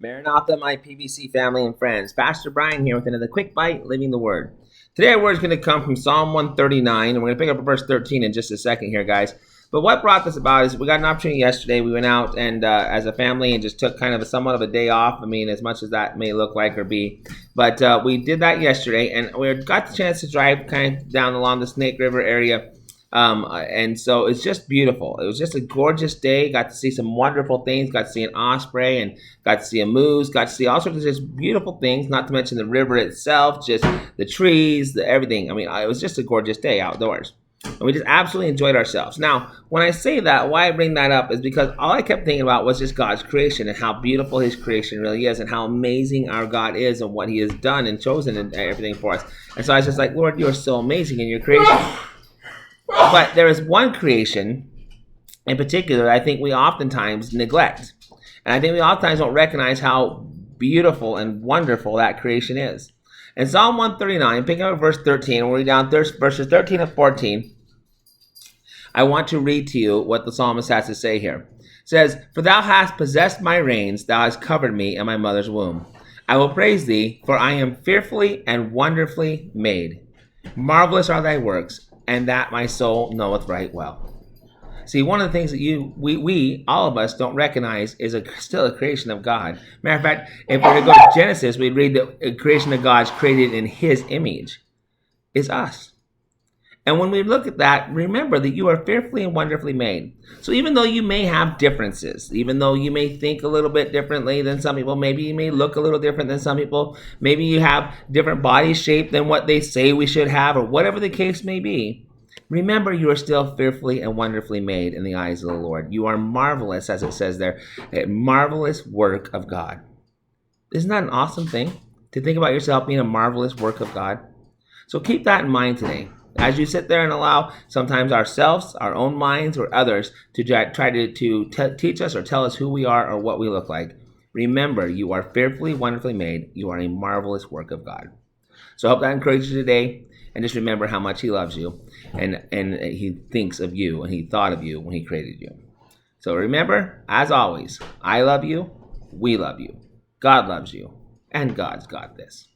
Maranatha, my PBC family and friends. Pastor Brian here with another quick bite, living the word. Today our word is going to come from Psalm 139, and we're going to pick up at verse 13 in just a second here, guys. But what brought this about is we got an opportunity yesterday. We went out and as a family and just took kind of somewhat of a day off. I mean, as much as that may look like or be. But we did that yesterday, and we got the chance to drive kind of down along the Snake River area. And so it's just beautiful. It was just a gorgeous day. Got to see some wonderful things. Got to see an osprey and got to see a moose. Got to see all sorts of just beautiful things, not to mention the river itself, just the trees, the everything. I mean, it was just a gorgeous day outdoors. And we just absolutely enjoyed ourselves. Now, when I say that, why I bring that up is because all I kept thinking about was just God's creation and how beautiful his creation really is and how amazing our God is and what he has done and chosen and everything for us. And so I was just like, Lord, you are so amazing in your creation. But there is one creation in particular that I think we oftentimes neglect. And I think we oftentimes don't recognize how beautiful and wonderful that creation is. In Psalm 139, picking up verse 13, we'll read down verses 13 and 14. I want to read to you what the psalmist has to say here. It says, "For thou hast possessed my reins, thou hast covered me in my mother's womb. I will praise thee, for I am fearfully and wonderfully made. Marvelous are thy works, and that my soul knoweth right well." See, one of the things that we all of us don't recognize is still a creation of God. Matter of fact, if we were to go to Genesis, we'd read that a creation of God's created in his image is us. And when we look at that, remember that you are fearfully and wonderfully made. So even though you may have differences, even though you may think a little bit differently than some people, maybe you may look a little different than some people, maybe you have different body shape than what they say we should have, or whatever the case may be, remember you are still fearfully and wonderfully made in the eyes of the Lord. You are marvelous, as it says there, a marvelous work of God. Isn't that an awesome thing? To think about yourself being a marvelous work of God? So keep that in mind today. As you sit there and allow sometimes ourselves, our own minds, or others to try to teach us or tell us who we are or what we look like, remember you are fearfully, wonderfully made. You are a marvelous work of God. So I hope that encourages you today. And just remember how much he loves you and he thinks of you and he thought of you when he created you. So remember, as always, I love you, we love you, God loves you, and God's got this.